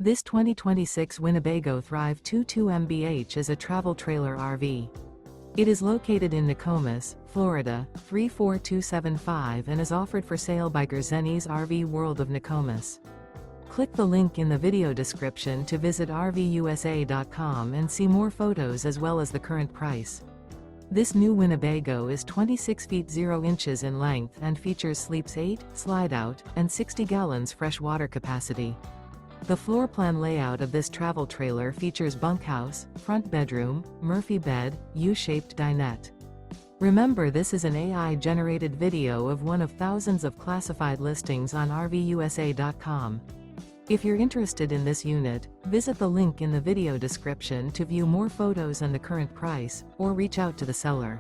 This 2026 Winnebago Thrive 22 MBH is a travel trailer RV. It is located in Nokomis, Florida, 34275 and is offered for sale by Gerzeny's RV World of Nokomis. Click the link in the video description to visit RVUSA.com and see more photos as well as the current price. This new Winnebago is 26 feet 0 inches in length and features sleeps 8, slide-out, and 60 gallons fresh water capacity. The floor plan layout of this travel trailer features bunkhouse, front bedroom, Murphy bed, U-shaped dinette. Remember, this is an AI-generated video of one of thousands of classified listings on RVUSA.com. If you're interested in this unit, visit the link in the video description to view more photos and the current price, or reach out to the seller.